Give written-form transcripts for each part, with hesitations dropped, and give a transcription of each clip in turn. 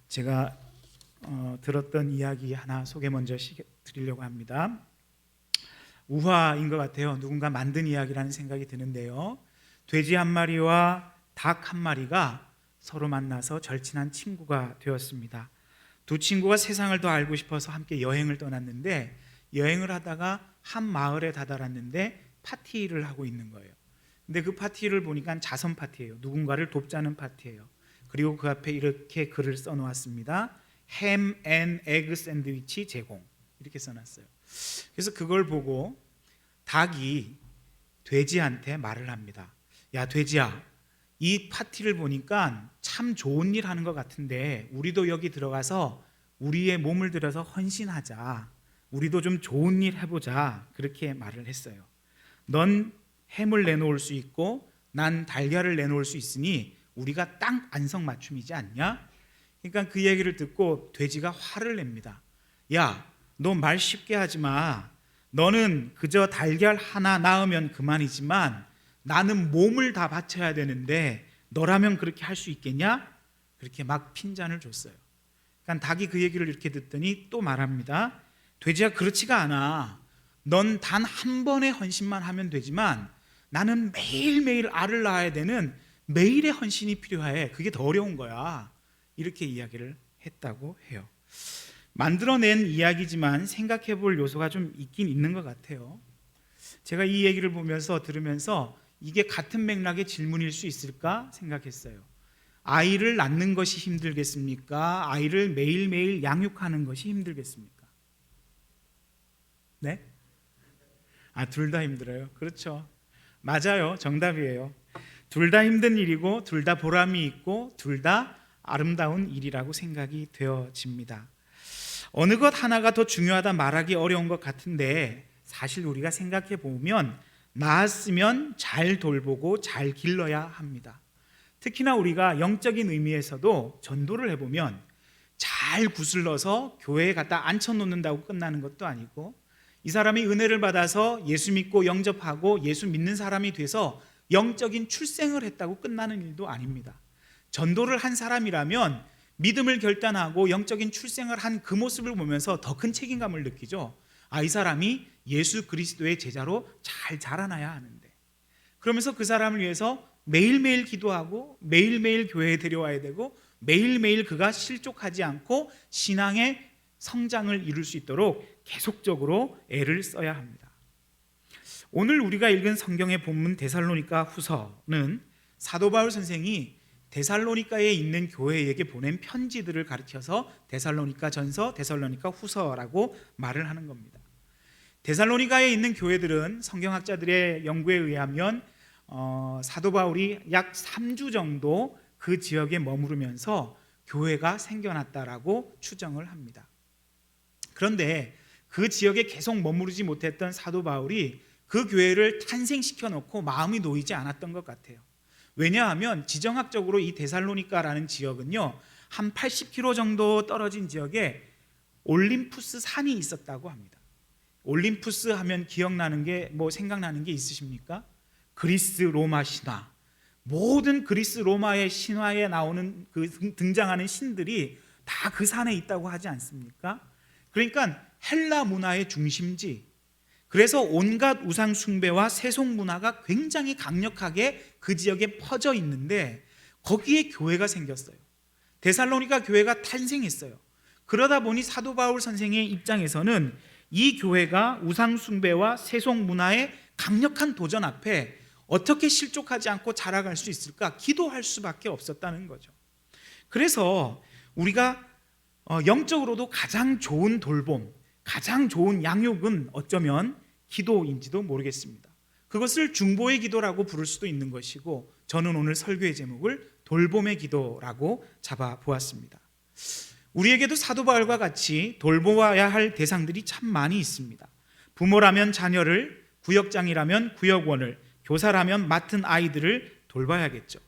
제가 들었던 이야기 하나 소개 먼저 드리려고 합니다. 우화인 것 같아요. 누군가 만든 이야기라는 생각이 드는데요. 돼지 한 마리와 닭 한 마리가 서로 만나서 절친한 친구가 되었습니다. 두 친구가 세상을 더 알고 싶어서 함께 여행을 떠났는데, 여행을 하다가 한 마을에 다다랐는데 파티를 하고 있는 거예요. 근데 그 파티를 보니까 자선 파티예요. 누군가를 돕자는 파티예요. 그리고 그 앞에 이렇게 글을 써놓았습니다. 햄 앤 에그 샌드위치 제공, 이렇게 써놨어요. 그래서 그걸 보고 닭이 돼지한테 말을 합니다. 야, 돼지야, 이 파티를 보니까 참 좋은 일 하는 것 같은데 우리도 여기 들어가서 우리의 몸을 들여서 헌신하자, 우리도 좀 좋은 일 해보자, 그렇게 말을 했어요. 넌 햄을 내놓을 수 있고 난 달걀을 내놓을 수 있으니 우리가 딱 안성맞춤이지 않냐? 그러니까 그 얘기를 듣고 돼지가 화를 냅니다. 야, 너 말 쉽게 하지 마. 너는 그저 달걀 하나 낳으면 그만이지만 나는 몸을 다 바쳐야 되는데 너라면 그렇게 할 수 있겠냐? 그렇게 막 핀잔을 줬어요. 그러니까 닭이 그 얘기를 이렇게 듣더니 또 말합니다. 돼지야, 그렇지가 않아. 넌 단 한 번의 헌신만 하면 되지만 나는 매일매일 알을 낳아야 되는 매일의 헌신이 필요해. 그게 더 어려운 거야. 이렇게 이야기를 했다고 해요. 만들어낸 이야기지만 생각해 볼 요소가 좀 있긴 있는 것 같아요. 제가 이 얘기를 보면서 들으면서 이게 같은 맥락의 질문일 수 있을까 생각했어요. 아이를 낳는 것이 힘들겠습니까? 아이를 매일매일 양육하는 것이 힘들겠습니까? 네? 둘 다 힘들어요. 그렇죠. 맞아요. 정답이에요. 둘 다 힘든 일이고 둘 다 보람이 있고 둘 다 아름다운 일이라고 생각이 되어집니다. 어느 것 하나가 더 중요하다 말하기 어려운 것 같은데, 사실 우리가 생각해 보면 낳았으면 잘 돌보고 잘 길러야 합니다. 특히나 우리가 영적인 의미에서도 전도를 해보면 잘 구슬러서 교회에 갖다 앉혀놓는다고 끝나는 것도 아니고, 이 사람이 은혜를 받아서 예수 믿고 영접하고 예수 믿는 사람이 돼서 영적인 출생을 했다고 끝나는 일도 아닙니다. 전도를 한 사람이라면 믿음을 결단하고 영적인 출생을 한 그 모습을 보면서 더 큰 책임감을 느끼죠. 이 사람이 예수 그리스도의 제자로 잘 자라나야 하는데, 그러면서 그 사람을 위해서 매일매일 기도하고 매일매일 교회에 데려와야 되고 매일매일 그가 실족하지 않고 신앙의 성장을 이룰 수 있도록 계속적으로 애를 써야 합니다. 오늘 우리가 읽은 성경의 본문 데살로니가 후서는 사도 바울 선생이 데살로니가에 있는 교회에게 보낸 편지들을 가르쳐서 데살로니가 전서, 데살로니가 후서라고 말을 하는 겁니다. 데살로니가에 있는 교회들은 성경학자들의 연구에 의하면 사도 바울이 약 3주 정도 그 지역에 머무르면서 교회가 생겨났다라고 추정을 합니다. 그런데 그 지역에 계속 머무르지 못했던 사도 바울이 그 교회를 탄생시켜 놓고 마음이 놓이지 않았던 것 같아요. 왜냐하면 지정학적으로 이 데살로니가라는 지역은요, 한 80km 정도 떨어진 지역에 올림푸스 산이 있었다고 합니다. 올림푸스 하면 기억나는 게 생각나는 게 있으십니까? 그리스 로마 신화. 모든 그리스 로마의 신화에 나오는 등장하는 신들이 다 그 산에 있다고 하지 않습니까? 그러니까 헬라 문화의 중심지. 그래서 온갖 우상 숭배와 세속 문화가 굉장히 강력하게 그 지역에 퍼져 있는데 거기에 교회가 생겼어요. 데살로니가 교회가 탄생했어요. 그러다 보니 사도 바울 선생의 입장에서는 이 교회가 우상 숭배와 세속 문화의 강력한 도전 앞에 어떻게 실족하지 않고 자라갈 수 있을까 기도할 수밖에 없었다는 거죠. 그래서 우리가 영적으로도 가장 좋은 돌봄, 가장 좋은 양육은 어쩌면 기도인지도 모르겠습니다. 그것을 중보의 기도라고 부를 수도 있는 것이고, 저는 오늘 설교의 제목을 돌봄의 기도라고 잡아보았습니다. 우리에게도 사도 바울과 같이 돌보아야 할 대상들이 참 많이 있습니다. 부모라면 자녀를, 구역장이라면 구역원을, 교사라면 맡은 아이들을 돌봐야겠죠.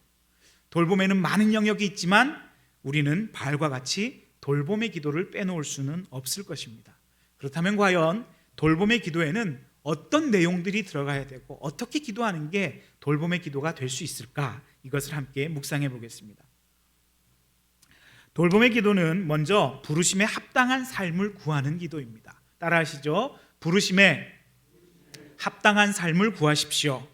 돌봄에는 많은 영역이 있지만 우리는 바울과 같이 돌봄의 기도를 빼놓을 수는 없을 것입니다. 그렇다면 과연 돌봄의 기도에는 어떤 내용들이 들어가야 되고 어떻게 기도하는 게 돌봄의 기도가 될 수 있을까? 이것을 함께 묵상해 보겠습니다. 돌봄의 기도는 먼저 부르심에 합당한 삶을 구하는 기도입니다. 따라하시죠. 부르심에 합당한 삶을 구하십시오.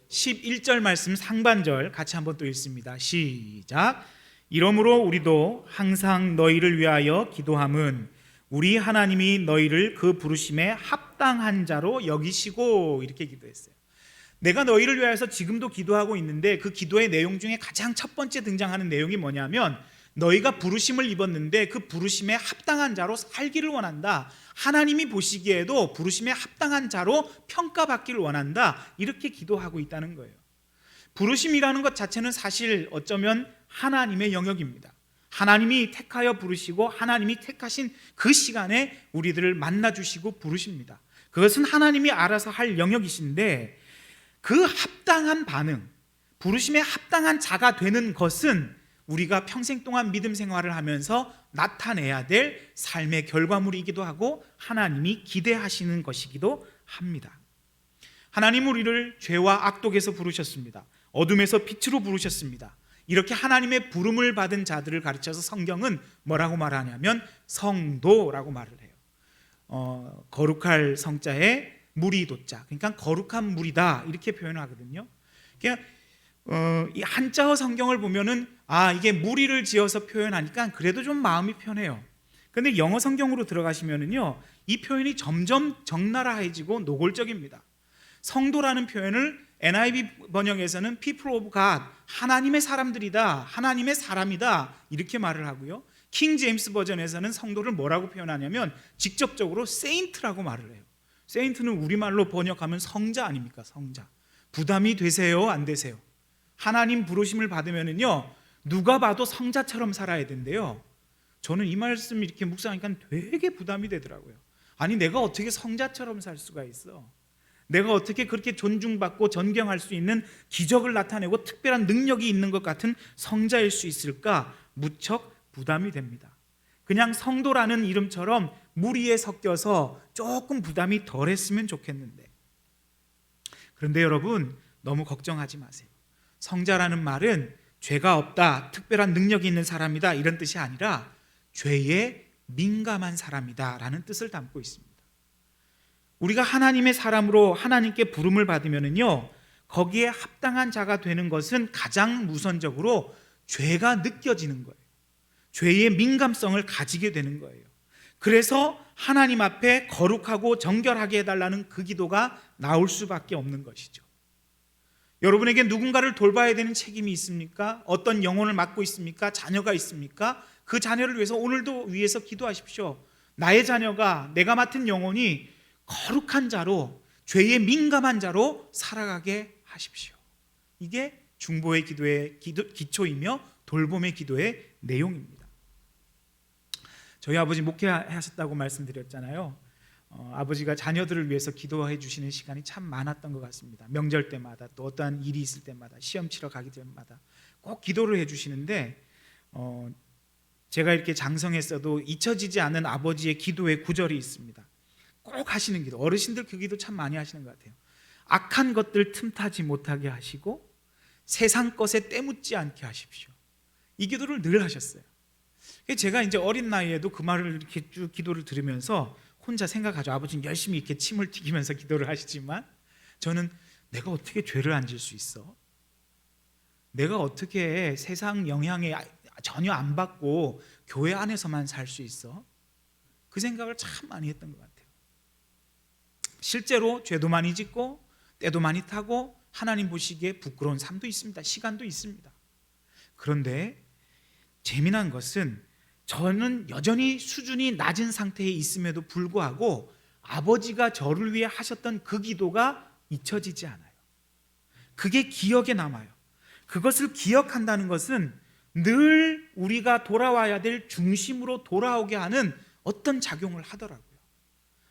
11절 말씀 상반절 같이 한번 또 읽습니다. 시작. 이러므로 우리도 항상 너희를 위하여 기도함은 우리 하나님이 너희를 그 부르심에 합당한 자로 여기시고, 이렇게 기도했어요. 내가 너희를 위하여서 지금도 기도하고 있는데 그 기도의 내용 중에 가장 첫 번째 등장하는 내용이 뭐냐면 너희가 부르심을 입었는데 그 부르심에 합당한 자로 살기를 원한다. 하나님이 보시기에도 부르심에 합당한 자로 평가받기를 원한다. 이렇게 기도하고 있다는 거예요. 부르심이라는 것 자체는 사실 어쩌면 하나님의 영역입니다. 하나님이 택하여 부르시고 하나님이 택하신 그 시간에 우리들을 만나주시고 부르십니다. 그것은 하나님이 알아서 할 영역이신데 그 합당한 반응, 부르심에 합당한 자가 되는 것은 우리가 평생 동안 믿음 생활을 하면서 나타내야 될 삶의 결과물이기도 하고 하나님이 기대하시는 것이기도 합니다. 하나님 우리를 죄와 악독에서 부르셨습니다. 어둠에서 빛으로 부르셨습니다. 이렇게 하나님의 부름을 받은 자들을 가르쳐서 성경은 뭐라고 말하냐면 성도라고 말을 해요. 거룩할 성자에 물이 돋자, 그러니까 거룩한 물이다, 이렇게 표현하거든요. 그러니까 이 한자어 성경을 보면은 이게 무리를 지어서 표현하니까 그래도 좀 마음이 편해요. 그런데 영어 성경으로 들어가시면은요, 이 표현이 점점 적나라해지고 노골적입니다. 성도라는 표현을 NIV 번역에서는 people of God, 하나님의 사람들이다, 하나님의 사람이다, 이렇게 말을 하고요. 킹 제임스 버전에서는 성도를 뭐라고 표현하냐면 직접적으로 saint라고 말을 해요. 세인트는 우리말로 번역하면 성자 아닙니까? 성자. 부담이 되세요? 안 되세요? 하나님 부르심을 받으면은요, 누가 봐도 성자처럼 살아야 된대요. 저는 이 말씀 이렇게 묵상하니까 되게 부담이 되더라고요. 아니, 내가 어떻게 성자처럼 살 수가 있어? 내가 어떻게 그렇게 존중받고 존경할 수 있는 기적을 나타내고 특별한 능력이 있는 것 같은 성자일 수 있을까? 무척 부담이 됩니다. 그냥 성도라는 이름처럼 무리에 섞여서 조금 부담이 덜했으면 좋겠는데, 그런데 여러분 너무 걱정하지 마세요. 성자라는 말은 죄가 없다, 특별한 능력이 있는 사람이다, 이런 뜻이 아니라 죄에 민감한 사람이다 라는 뜻을 담고 있습니다. 우리가 하나님의 사람으로 하나님께 부름을 받으면요, 거기에 합당한 자가 되는 것은 가장 우선적으로 죄가 느껴지는 거예요. 죄의 민감성을 가지게 되는 거예요. 그래서 하나님 앞에 거룩하고 정결하게 해달라는 그 기도가 나올 수밖에 없는 것이죠. 여러분에게 누군가를 돌봐야 되는 책임이 있습니까? 어떤 영혼을 맡고 있습니까? 자녀가 있습니까? 그 자녀를 위해서 오늘도 위해서 기도하십시오. 나의 자녀가, 내가 맡은 영혼이 거룩한 자로, 죄에 민감한 자로 살아가게 하십시오. 이게 중보의 기도의 기초이며 돌봄의 기도의 내용입니다. 저희 아버지 목회하셨다고 말씀드렸잖아요. 아버지가 자녀들을 위해서 기도해 주시는 시간이 참 많았던 것 같습니다. 명절 때마다, 또 어떠한 일이 있을 때마다, 시험 치러 가기 전마다 꼭 기도를 해 주시는데, 제가 이렇게 장성했어도 잊혀지지 않는 아버지의 기도의 구절이 있습니다. 꼭 하시는 기도, 어르신들 그 기도 참 많이 하시는 것 같아요. 악한 것들 틈타지 못하게 하시고 세상 것에 때묻지 않게 하십시오. 이 기도를 늘 하셨어요. 제가 이제 어린 나이에도 그 말을 이렇게 쭉 기도를 들으면서 혼자 생각하죠. 아버지는 열심히 이렇게 침을 튀기면서 기도를 하시지만 저는 내가 어떻게 죄를 안 질 수 있어? 내가 어떻게 세상 영향에 전혀 안 받고 교회 안에서만 살 수 있어? 그 생각을 참 많이 했던 것 같아요. 실제로 죄도 많이 짓고 때도 많이 타고 하나님 보시기에 부끄러운 삶도 있습니다. 시간도 있습니다. 그런데 재미난 것은 저는 여전히 수준이 낮은 상태에 있음에도 불구하고 아버지가 저를 위해 하셨던 그 기도가 잊혀지지 않아요. 그게 기억에 남아요. 그것을 기억한다는 것은 늘 우리가 돌아와야 될 중심으로 돌아오게 하는 어떤 작용을 하더라고요.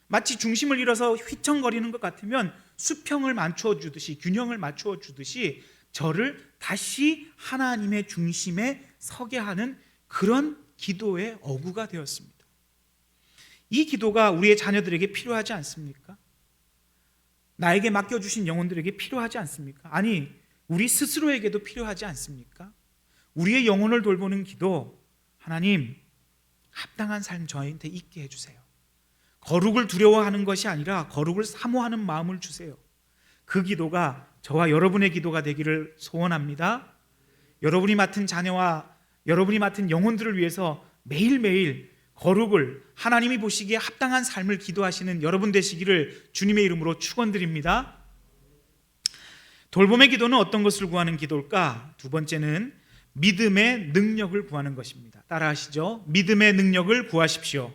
마치 중심을 잃어서 휘청거리는 것 같으면 수평을 맞추어 주듯이, 균형을 맞추어 주듯이 저를 다시 하나님의 중심에 서게 하는 그런 기도의 어구가 되었습니다. 이 기도가 우리의 자녀들에게 필요하지 않습니까? 나에게 맡겨주신 영혼들에게 필요하지 않습니까? 아니, 우리 스스로에게도 필요하지 않습니까? 우리의 영혼을 돌보는 기도, 하나님 합당한 삶 저희한테 있게 해주세요. 거룩을 두려워하는 것이 아니라 거룩을 사모하는 마음을 주세요. 그 기도가 저와 여러분의 기도가 되기를 소원합니다. 여러분이 맡은 자녀와 여러분이 맡은 영혼들을 위해서 매일매일 거룩을 하나님이 보시기에 합당한 삶을 기도하시는 여러분 되시기를 주님의 이름으로 축원드립니다. 돌봄의 기도는 어떤 것을 구하는 기도일까? 두 번째는 믿음의 능력을 구하는 것입니다. 따라하시죠. 믿음의 능력을 구하십시오.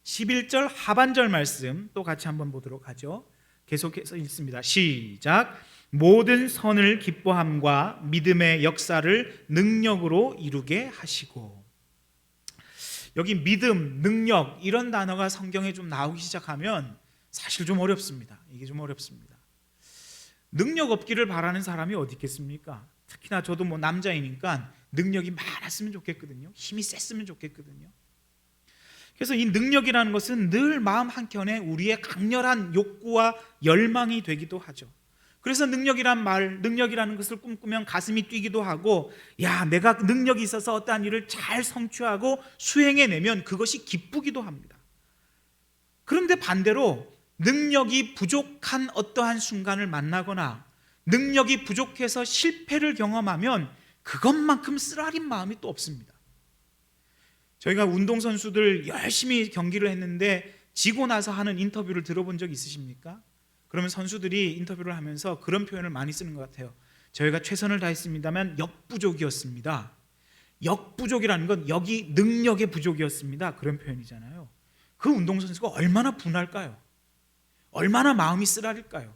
11절 하반절 말씀 또 같이 한번 보도록 하죠. 계속해서 읽습니다. 시작. 모든 선을 기뻐함과 믿음의 역사를 능력으로 이루게 하시고. 여기 믿음, 능력 이런 단어가 성경에 좀 나오기 시작하면 사실 좀 어렵습니다. 이게 좀 어렵습니다. 능력 없기를 바라는 사람이 어디 있겠습니까? 특히나 저도 뭐 남자이니까 능력이 많았으면 좋겠거든요. 힘이 셌으면 좋겠거든요. 그래서 이 능력이라는 것은 늘 마음 한켠에 우리의 강렬한 욕구와 열망이 되기도 하죠. 그래서 능력이라는 것을 꿈꾸면 가슴이 뛰기도 하고, 야, 내가 능력이 있어서 어떠한 일을 잘 성취하고 수행해내면 그것이 기쁘기도 합니다. 그런데 반대로 능력이 부족한 어떠한 순간을 만나거나 능력이 부족해서 실패를 경험하면 그것만큼 쓰라린 마음이 또 없습니다. 저희가 운동선수들 열심히 경기를 했는데 지고 나서 하는 인터뷰를 들어본 적 있으십니까? 그러면 선수들이 인터뷰를 하면서 그런 표현을 많이 쓰는 것 같아요. 저희가 최선을 다했습니다만 역부족이었습니다. 역부족이라는 건 여기 능력의 부족이었습니다. 그런 표현이잖아요. 그 운동선수가 얼마나 분할까요? 얼마나 마음이 쓰라릴까요?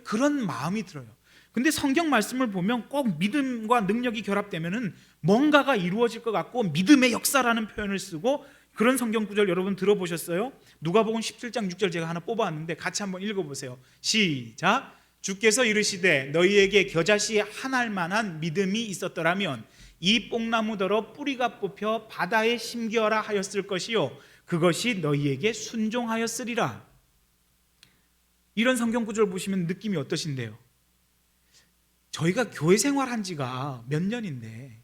그런 마음이 들어요. 근데 성경 말씀을 보면 꼭 믿음과 능력이 결합되면은 뭔가가 이루어질 것 같고 믿음의 역사라는 표현을 쓰고, 그런 성경 구절 여러분 들어보셨어요? 누가복음 17장 6절 제가 하나 뽑아왔는데 같이 한번 읽어보세요. 시작. 주께서 이르시되 너희에게 겨자씨 한 알만한 믿음이 있었더라면 이 뽕나무더러 뿌리가 뽑혀 바다에 심기어라 하였을 것이요 그것이 너희에게 순종하였으리라. 이런 성경 구절 보시면 느낌이 어떠신데요? 저희가 교회 생활한 지가 몇 년인데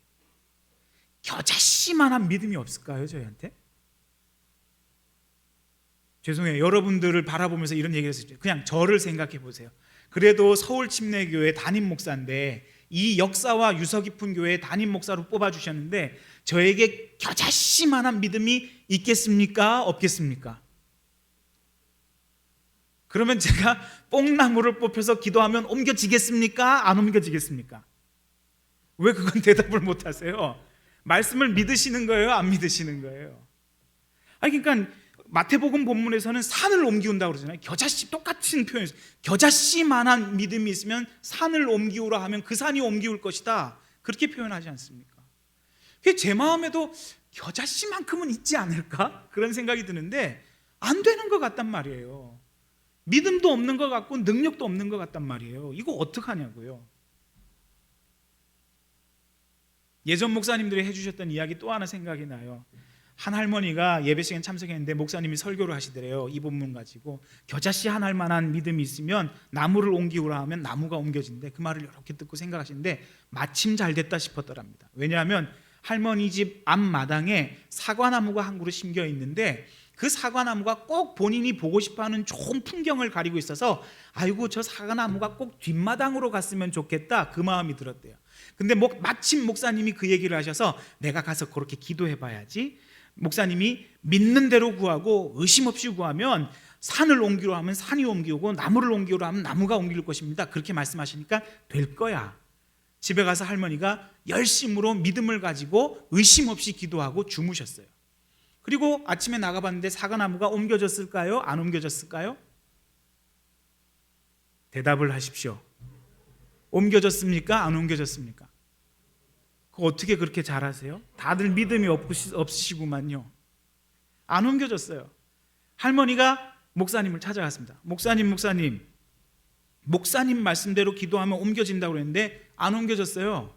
겨자씨만한 믿음이 없을까요, 저희한테? 죄송해요. 여러분들을 바라보면서 이런 얘기를 했을 때 그냥 저를 생각해 보세요. 그래도 서울 침례교회 담임 목사인데 이 역사와 유서 깊은 교회 담임 목사로 뽑아주셨는데 저에게 겨자씨만한 믿음이 있겠습니까? 없겠습니까? 그러면 제가 뽕나무를 뽑혀서 기도하면 옮겨지겠습니까? 안 옮겨지겠습니까? 왜 그건 대답을 못 하세요? 말씀을 믿으시는 거예요? 안 믿으시는 거예요? 아니, 그러니까 마태복음 본문에서는 산을 옮기운다고 그러잖아요. 겨자씨, 똑같은 표현이에요. 겨자씨만한 믿음이 있으면 산을 옮기우라 하면 그 산이 옮기울 것이다, 그렇게 표현하지 않습니까? 그게 제 마음에도 겨자씨만큼은 있지 않을까? 그런 생각이 드는데 안 되는 것 같단 말이에요. 믿음도 없는 것 같고 능력도 없는 것 같단 말이에요. 이거 어떡하냐고요. 예전 목사님들이 해주셨던 이야기 또 하나 생각이 나요. 한 할머니가 예배 시간 참석했는데 목사님이 설교를 하시더래요. 이 본문 가지고 겨자씨 한 알만한 믿음이 있으면 나무를 옮기우라 하면 나무가 옮겨진대. 그 말을 이렇게 듣고 생각하시는데 마침 잘 됐다 싶었더랍니다. 왜냐하면 할머니 집 앞마당에 사과나무가 한 그루 심겨 있는데 그 사과나무가 꼭 본인이 보고 싶어하는 좋은 풍경을 가리고 있어서 아이고 저 사과나무가 꼭 뒷마당으로 갔으면 좋겠다, 그 마음이 들었대요. 근데 마침 목사님이 그 얘기를 하셔서 내가 가서 그렇게 기도해봐야지. 목사님이 믿는 대로 구하고 의심 없이 구하면 산을 옮기려 하면 산이 옮기고 나무를 옮기려 하면 나무가 옮길 것입니다, 그렇게 말씀하시니까 될 거야. 집에 가서 할머니가 열심으로 믿음을 가지고 의심 없이 기도하고 주무셨어요. 그리고 아침에 나가봤는데 사과나무가 옮겨졌을까요? 안 옮겨졌을까요? 대답을 하십시오. 옮겨졌습니까? 안 옮겨졌습니까? 그거 어떻게 그렇게 잘하세요? 다들 믿음이 없으시구만요. 안 옮겨졌어요. 할머니가 목사님을 찾아갔습니다. 목사님 말씀대로 기도하면 옮겨진다고 그랬는데 안 옮겨졌어요.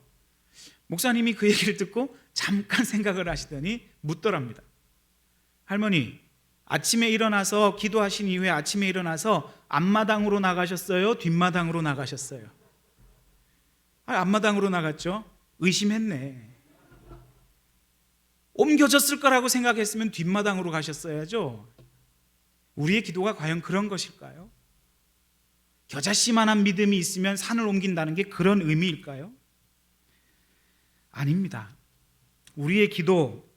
목사님이 그 얘기를 듣고 잠깐 생각을 하시더니 묻더랍니다. 할머니, 아침에 일어나서 기도하신 이후에 아침에 일어나서 앞마당으로 나가셨어요? 뒷마당으로 나가셨어요? 앞마당으로 나갔죠. 의심했네. 옮겨졌을 거라고 생각했으면 뒷마당으로 가셨어야죠. 우리의 기도가 과연 그런 것일까요? 겨자씨만한 믿음이 있으면 산을 옮긴다는 게 그런 의미일까요? 아닙니다. 우리의 기도,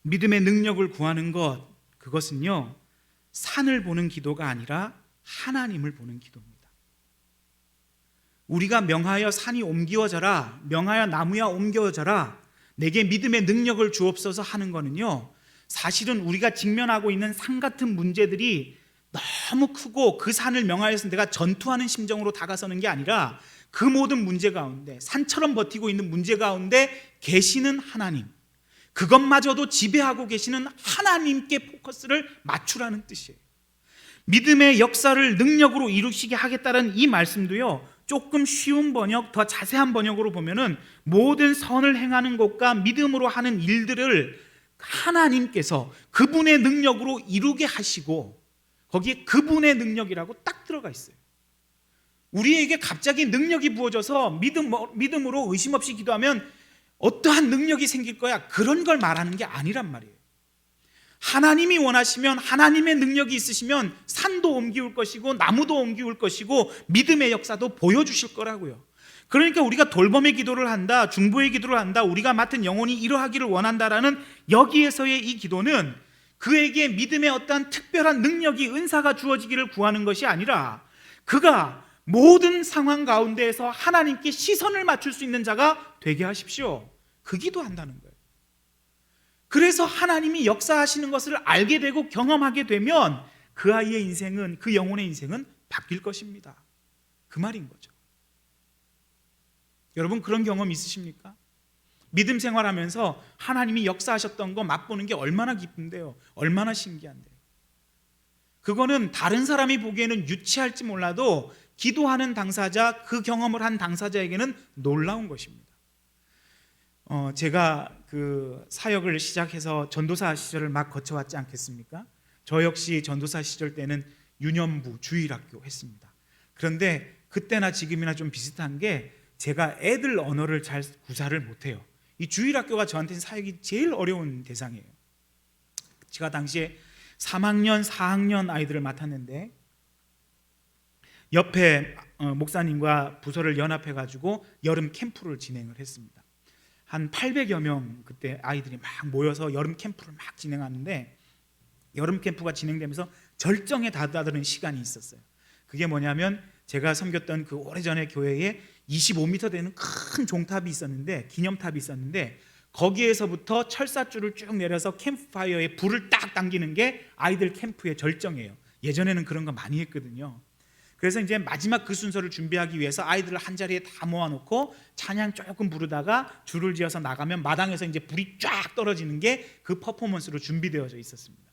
믿음의 능력을 구하는 것, 그것은요, 산을 보는 기도가 아니라 하나님을 보는 기도입니다. 우리가 명하여 산이 옮겨져라, 명하여 나무야 옮겨져라, 내게 믿음의 능력을 주옵소서 하는 거는요, 사실은 우리가 직면하고 있는 산 같은 문제들이 너무 크고 그 산을 명하여서 내가 전투하는 심정으로 다가서는 게 아니라 그 모든 문제 가운데, 산처럼 버티고 있는 문제 가운데 계시는 하나님, 그것마저도 지배하고 계시는 하나님께 포커스를 맞추라는 뜻이에요. 믿음의 역사를 능력으로 이루시게 하겠다는 이 말씀도요, 조금 쉬운 번역, 더 자세한 번역으로 보면은 모든 선을 행하는 것과 믿음으로 하는 일들을 하나님께서 그분의 능력으로 이루게 하시고, 거기에 그분의 능력이라고 딱 들어가 있어요. 우리에게 갑자기 능력이 부어져서 믿음으로 의심 없이 기도하면 어떠한 능력이 생길 거야, 그런 걸 말하는 게 아니란 말이에요. 하나님이 원하시면, 하나님의 능력이 있으시면 산도 옮기울 것이고 나무도 옮기울 것이고 믿음의 역사도 보여주실 거라고요. 그러니까 우리가 돌봄의 기도를 한다, 중보의 기도를 한다, 우리가 맡은 영혼이 이러하기를 원한다라는 여기에서의 이 기도는 그에게 믿음의 어떠한 특별한 능력이, 은사가 주어지기를 구하는 것이 아니라 그가 모든 상황 가운데에서 하나님께 시선을 맞출 수 있는 자가 되게 하십시오, 그 기도한다는 거예요. 그래서 하나님이 역사하시는 것을 알게 되고 경험하게 되면 그 아이의 인생은, 그 영혼의 인생은 바뀔 것입니다. 그 말인 거죠. 여러분, 그런 경험 있으십니까? 믿음 생활하면서 하나님이 역사하셨던 거 맛보는 게 얼마나 기쁜데요, 얼마나 신기한데요. 그거는 다른 사람이 보기에는 유치할지 몰라도 기도하는 당사자, 그 경험을 한 당사자에게는 놀라운 것입니다. 제가 그 사역을 시작해서 전도사 시절을 막 거쳐왔지 않겠습니까? 저 역시 전도사 시절 때는 유년부, 주일학교 했습니다. 그런데 그때나 지금이나 좀 비슷한 게 제가 애들 언어를 잘 구사를 못해요. 이 주일학교가 저한테는 사역이 제일 어려운 대상이에요. 제가 당시에 3학년, 4학년 아이들을 맡았는데 옆에 목사님과 부서를 연합해가지고 여름 캠프를 진행을 했습니다. 한 800여 명 그때 아이들이 막 모여서 여름 캠프를 막 진행하는데, 여름 캠프가 진행되면서 절정에 다다르는 시간이 있었어요. 그게 뭐냐면 제가 섬겼던 그 오래전에 교회에 25m 되는 큰 종탑이 있었는데, 기념탑이 있었는데, 거기에서부터 철사줄을 쭉 내려서 캠프파이어에 불을 딱 당기는 게 아이들 캠프의 절정이에요. 예전에는 그런 거 많이 했거든요. 그래서 이제 마지막 그 순서를 준비하기 위해서 아이들을 한 자리에 다 모아놓고 찬양 조금 부르다가 줄을 지어서 나가면 마당에서 이제 불이 쫙 떨어지는 게 그 퍼포먼스로 준비되어져 있었습니다.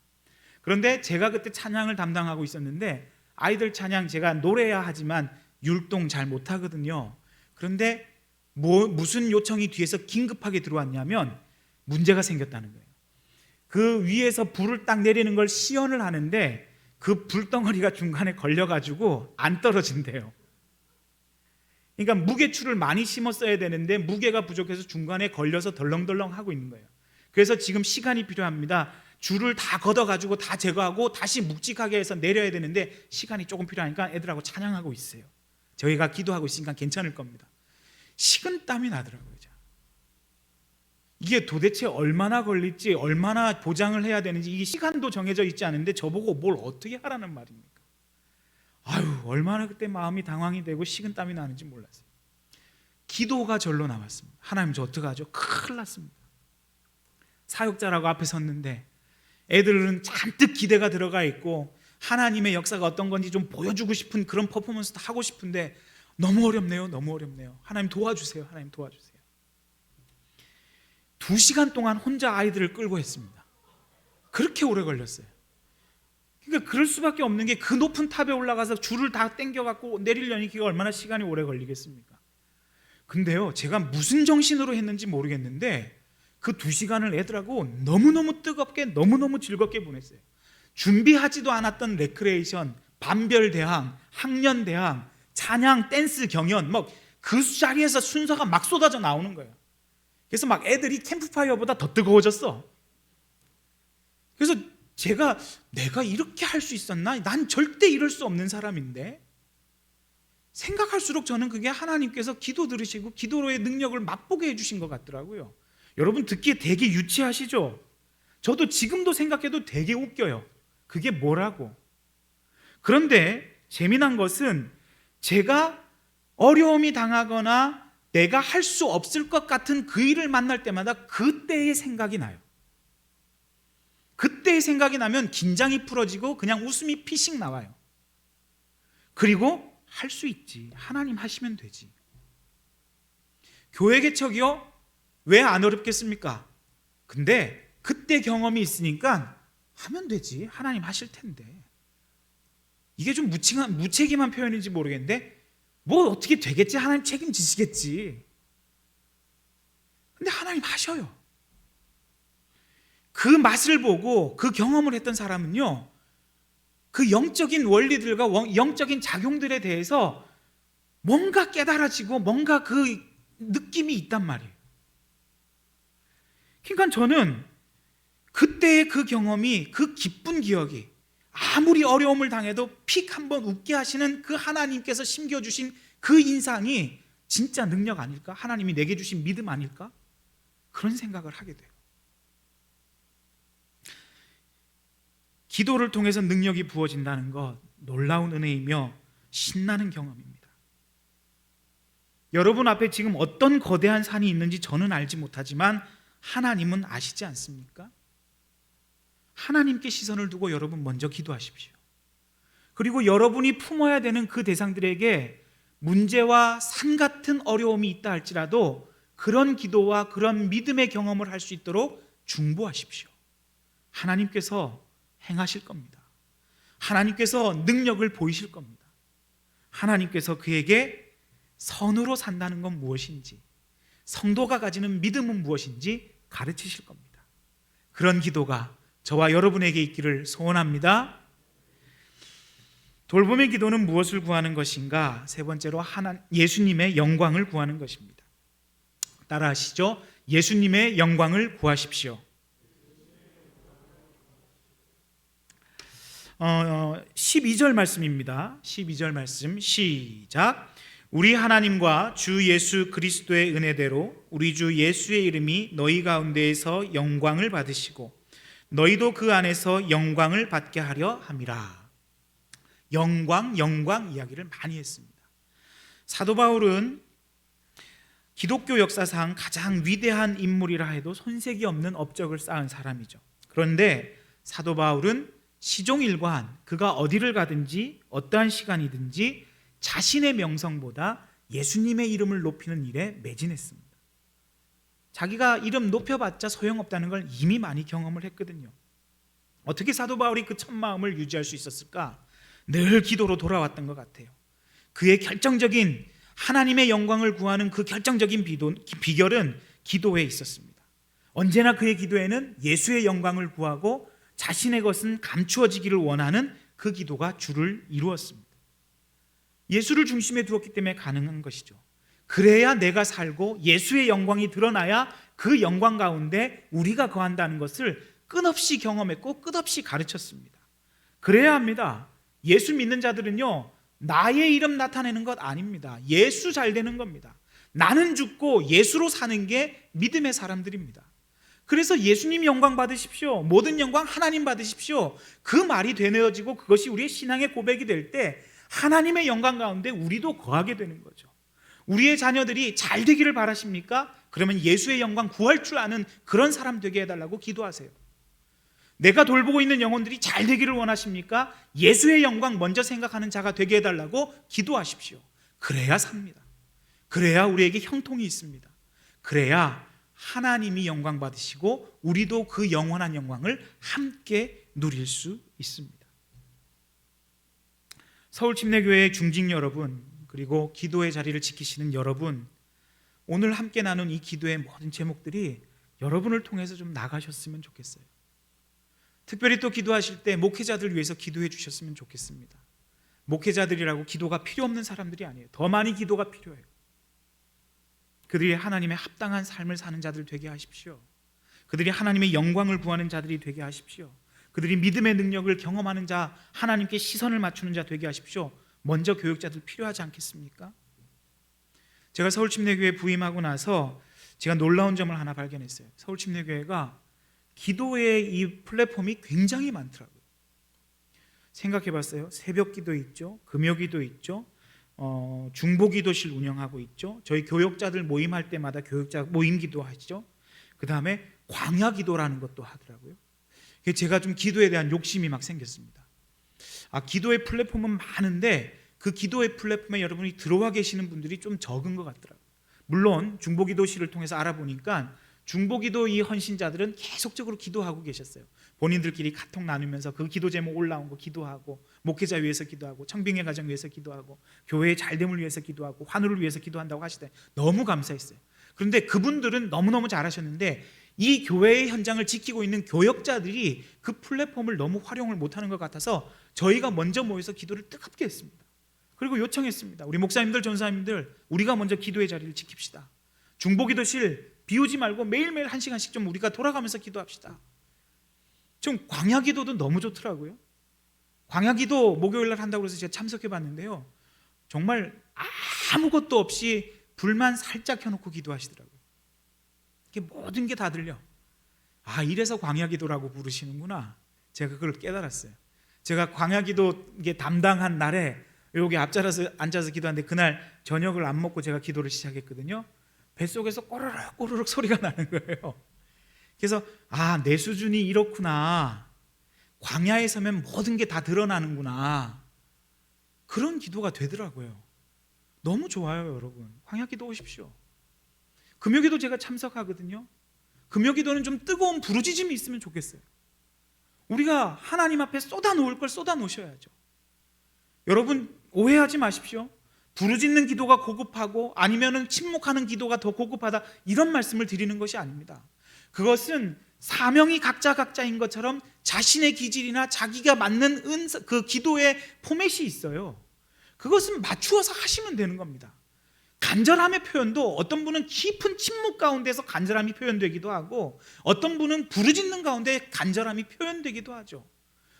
그런데 제가 그때 찬양을 담당하고 있었는데, 아이들 찬양 제가 노래야 하지만 율동 잘 못하거든요. 그런데 무슨 요청이 뒤에서 긴급하게 들어왔냐면 문제가 생겼다는 거예요. 그 위에서 불을 딱 내리는 걸 시연을 하는데 그 불덩어리가 중간에 걸려가지고 안 떨어진대요. 그러니까 무게추를 많이 심었어야 되는데 무게가 부족해서 중간에 걸려서 덜렁덜렁 하고 있는 거예요. 그래서 지금 시간이 필요합니다. 줄을 다 걷어가지고 다 제거하고 다시 묵직하게 해서 내려야 되는데 시간이 조금 필요하니까 애들하고 찬양하고 있어요. 저희가 기도하고 있으니까 괜찮을 겁니다. 식은땀이 나더라고요. 이게 도대체 얼마나 걸릴지, 얼마나 보장을 해야 되는지, 이게 시간도 정해져 있지 않은데 저보고 뭘 어떻게 하라는 말입니까? 아유, 얼마나 그때 마음이 당황이 되고 식은땀이 나는지 몰랐어요. 기도가 절로 나왔습니다. 하나님, 저 어떡하죠? 큰일 났습니다. 사역자라고 앞에 섰는데 애들은 잔뜩 기대가 들어가 있고 하나님의 역사가 어떤 건지 좀 보여주고 싶은 그런 퍼포먼스도 하고 싶은데 너무 어렵네요. 너무 어렵네요. 하나님 도와주세요. 하나님 도와주세요. 2시간 동안 혼자 아이들을 끌고 했습니다. 그렇게 오래 걸렸어요. 그러니까 그럴 수밖에 없는 게 그 높은 탑에 올라가서 줄을 다 당겨갖고 내리려니 그게 얼마나 시간이 오래 걸리겠습니까? 근데요, 제가 무슨 정신으로 했는지 모르겠는데 그 2시간을 애들하고 너무너무 뜨겁게, 너무너무 즐겁게 보냈어요. 준비하지도 않았던 레크레이션, 반별 대항, 학년 대항, 찬양, 댄스 경연, 뭐 그 자리에서 순서가 막 쏟아져 나오는 거예요. 그래서 막 애들이 캠프파이어보다 더 뜨거워졌어. 그래서 내가 이렇게 할 수 있었나? 난 절대 이럴 수 없는 사람인데. 생각할수록 저는 그게 하나님께서 기도 들으시고 기도로의 능력을 맛보게 해주신 것 같더라고요. 여러분 듣기에 되게 유치하시죠? 저도 지금도 생각해도 되게 웃겨요. 그게 뭐라고? 그런데 재미난 것은 제가 어려움이 당하거나 내가 할 수 없을 것 같은 그 일을 만날 때마다 그때의 생각이 나요. 그때의 생각이 나면 긴장이 풀어지고 그냥 웃음이 피식 나와요. 그리고 할 수 있지. 하나님 하시면 되지. 교회 개척이요? 왜 안 어렵겠습니까? 근데 그때 경험이 있으니까 하면 되지. 하나님 하실 텐데. 이게 좀 무책임한 표현인지 모르겠는데 뭐 어떻게 되겠지? 하나님 책임지시겠지. 근데 하나님 하셔요. 그 맛을 보고 그 경험을 했던 사람은요, 그 영적인 원리들과 영적인 작용들에 대해서 뭔가 깨달아지고 뭔가 그 느낌이 있단 말이에요. 그러니까 저는 그때의 그 경험이, 그 기쁜 기억이 아무리 어려움을 당해도 픽 한번 웃게 하시는 그 하나님께서 심겨주신 그 인상이 진짜 능력 아닐까? 하나님이 내게 주신 믿음 아닐까? 그런 생각을 하게 돼요. 기도를 통해서 능력이 부어진다는 것, 놀라운 은혜이며 신나는 경험입니다. 여러분 앞에 지금 어떤 거대한 산이 있는지 저는 알지 못하지만 하나님은 아시지 않습니까? 하나님께 시선을 두고 여러분 먼저 기도하십시오. 그리고 여러분이 품어야 되는 그 대상들에게 문제와 산 같은 어려움이 있다 할지라도 그런 기도와 그런 믿음의 경험을 할 수 있도록 중보하십시오. 하나님께서 행하실 겁니다. 하나님께서 능력을 보이실 겁니다. 하나님께서 그에게 선으로 산다는 건 무엇인지, 성도가 가지는 믿음은 무엇인지 가르치실 겁니다. 그런 기도가 저와 여러분에게 있기를 소원합니다. 돌봄의 기도는 무엇을 구하는 것인가? 세 번째로 예수님의 영광을 구하는 것입니다. 따라하시죠. 예수님의 영광을 구하십시오. 12절 말씀입니다. 12절 말씀 시작. 우리 하나님과 주 예수 그리스도의 은혜대로 우리 주 예수의 이름이 너희 가운데에서 영광을 받으시고 너희도 그 안에서 영광을 받게 하려 함이라. 영광 이야기를 많이 했습니다. 사도 바울은 기독교 역사상 가장 위대한 인물이라 해도 손색이 없는 업적을 쌓은 사람이죠. 그런데 사도 바울은 시종일관 그가 어디를 가든지 어떠한 시간이든지 자신의 명성보다 예수님의 이름을 높이는 일에 매진했습니다. 자기가 이름 높여봤자 소용없다는 걸 이미 많이 경험을 했거든요. 어떻게 사도 바울이 그 첫 마음을 유지할 수 있었을까? 늘 기도로 돌아왔던 것 같아요. 그의 결정적인 하나님의 영광을 구하는 그 결정적인 비결은 기도에 있었습니다. 언제나 그의 기도에는 예수의 영광을 구하고 자신의 것은 감추어지기를 원하는 그 기도가 주를 이루었습니다. 예수를 중심에 두었기 때문에 가능한 것이죠. 그래야 내가 살고 예수의 영광이 드러나야 그 영광 가운데 우리가 거한다는 것을 끝없이 경험했고 끝없이 가르쳤습니다. 그래야 합니다. 예수 믿는 자들은요, 나의 이름 나타내는 것 아닙니다. 예수 잘 되는 겁니다. 나는 죽고 예수로 사는 게 믿음의 사람들입니다. 그래서 예수님 영광 받으십시오. 모든 영광 하나님 받으십시오. 그 말이 되뇌어지고 그것이 우리의 신앙의 고백이 될 때 하나님의 영광 가운데 우리도 거하게 되는 거죠. 우리의 자녀들이 잘 되기를 바라십니까? 그러면 예수의 영광 구할 줄 아는 그런 사람 되게 해달라고 기도하세요. 내가 돌보고 있는 영혼들이 잘 되기를 원하십니까? 예수의 영광 먼저 생각하는 자가 되게 해달라고 기도하십시오. 그래야 삽니다. 그래야 우리에게 형통이 있습니다. 그래야 하나님이 영광 받으시고 우리도 그 영원한 영광을 함께 누릴 수 있습니다. 서울침례교회의 중직 여러분, 그리고 기도의 자리를 지키시는 여러분, 오늘 함께 나눈 이 기도의 모든 제목들이 여러분을 통해서 좀 나가셨으면 좋겠어요. 특별히 또 기도하실 때 목회자들 위해서 기도해 주셨으면 좋겠습니다. 목회자들이라고 기도가 필요 없는 사람들이 아니에요. 더 많이 기도가 필요해요. 그들이 하나님의 합당한 삶을 사는 자들 되게 하십시오. 그들이 하나님의 영광을 구하는 자들이 되게 하십시오. 그들이 믿음의 능력을 경험하는 자, 하나님께 시선을 맞추는 자 되게 하십시오. 먼저 교육자들 필요하지 않겠습니까? 제가 서울침례교회 부임하고 나서 제가 놀라운 점을 하나 발견했어요. 서울침례교회가 기도의 이 플랫폼이 굉장히 많더라고요. 생각해봤어요. 새벽기도 있죠, 금요기도 있죠, 중보기도실 운영하고 있죠. 저희 교역자들 모임할 때마다 교역자 모임기도 하시죠. 그 다음에 광야기도라는 것도 하더라고요. 제가 좀 기도에 대한 욕심이 막 생겼습니다. 기도의 플랫폼은 많은데 그 기도의 플랫폼에 여러분이 들어와 계시는 분들이 좀 적은 것 같더라고요. 물론 중보기도실을 통해서 알아보니까 중보기도 이 헌신자들은 계속적으로 기도하고 계셨어요. 본인들끼리 카톡 나누면서 그 기도 제목 올라온 거 기도하고, 목회자 위해서 기도하고, 청빙의 가정 위해서 기도하고, 교회의 잘됨을 위해서 기도하고, 환우를 위해서 기도한다고 하시대. 너무 감사했어요. 그런데 그분들은 너무너무 잘하셨는데 이 교회의 현장을 지키고 있는 교역자들이 그 플랫폼을 너무 활용을 못하는 것 같아서 저희가 먼저 모여서 기도를 뜨겁게 했습니다. 그리고 요청했습니다. 우리 목사님들, 전사님들, 우리가 먼저 기도의 자리를 지킵시다. 중보기도실 비우지 말고 매일매일 1시간씩 좀 우리가 돌아가면서 기도합시다. 좀 광야기도도 너무 좋더라고요. 광야기도 목요일날 한다고 해서 제가 참석해 봤는데요, 정말 아무것도 없이 불만 살짝 켜놓고 기도하시더라고요. 이게 모든 게 다 들려. 이래서 광야기도라고 부르시는구나. 제가 그걸 깨달았어요. 제가 광야기도 이게 담당한 날에 여기 앞자리에서 앉아서 기도하는데 그날 저녁을 안 먹고 제가 기도를 시작했거든요. 뱃속에서 꼬르륵 꼬르륵 소리가 나는 거예요. 그래서 내 수준이 이렇구나. 광야에 서면 모든 게 다 드러나는구나. 그런 기도가 되더라고요. 너무 좋아요, 여러분. 광야기도 오십시오. 금요기도 제가 참석하거든요. 금요기도는 좀 뜨거운 부르짖음이 있으면 좋겠어요. 우리가 하나님 앞에 쏟아놓을 걸 쏟아놓으셔야죠. 여러분 오해하지 마십시오. 부르짖는 기도가 고급하고 아니면은 침묵하는 기도가 더 고급하다, 이런 말씀을 드리는 것이 아닙니다. 그것은 사명이 각자인 것처럼 자신의 기질이나 자기가 맞는 그 기도의 포맷이 있어요. 그것은 맞추어서 하시면 되는 겁니다. 간절함의 표현도 어떤 분은 깊은 침묵 가운데서 간절함이 표현되기도 하고, 어떤 분은 부르짖는 가운데 간절함이 표현되기도 하죠.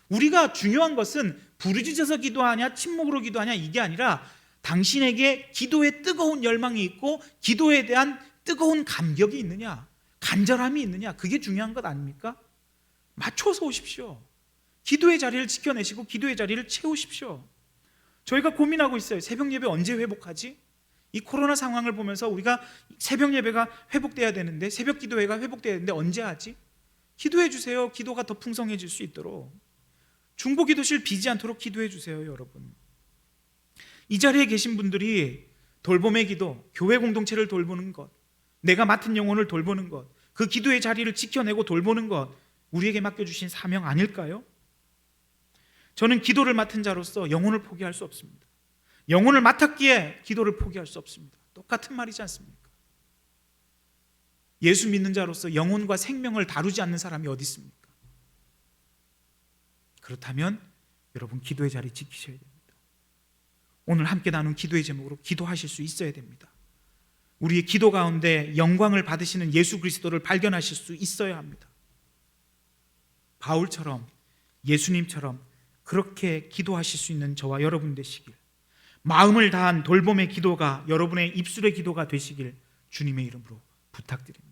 우리가 중요한 것은 부르짖어서 기도하냐 침묵으로 기도하냐 이게 아니라 당신에게 기도에 뜨거운 열망이 있고 기도에 대한 뜨거운 감격이 있느냐, 간절함이 있느냐, 그게 중요한 것 아닙니까? 맞춰서 오십시오. 기도의 자리를 지켜내시고 기도의 자리를 채우십시오. 저희가 고민하고 있어요. 새벽 예배 언제 회복하지? 이 코로나 상황을 보면서 우리가 새벽 예배가 회복돼야 되는데, 새벽 기도회가 회복돼야 되는데 언제 하지? 기도해 주세요. 기도가 더 풍성해질 수 있도록. 중보기도실 비지 않도록 기도해 주세요, 여러분. 이 자리에 계신 분들이 돌봄의 기도, 교회 공동체를 돌보는 것, 내가 맡은 영혼을 돌보는 것, 그 기도의 자리를 지켜내고 돌보는 것, 우리에게 맡겨주신 사명 아닐까요? 저는 기도를 맡은 자로서 영혼을 포기할 수 없습니다. 영혼을 맡았기에 기도를 포기할 수 없습니다. 똑같은 말이지 않습니까? 예수 믿는 자로서 영혼과 생명을 다루지 않는 사람이 어디 있습니까? 그렇다면 여러분 기도의 자리 지키셔야 됩니다. 오늘 함께 나눈 기도의 제목으로 기도하실 수 있어야 됩니다. 우리의 기도 가운데 영광을 받으시는 예수 그리스도를 발견하실 수 있어야 합니다. 바울처럼, 예수님처럼 그렇게 기도하실 수 있는 저와 여러분 되시길, 마음을 다한 돌봄의 기도가 여러분의 입술의 기도가 되시길 주님의 이름으로 부탁드립니다.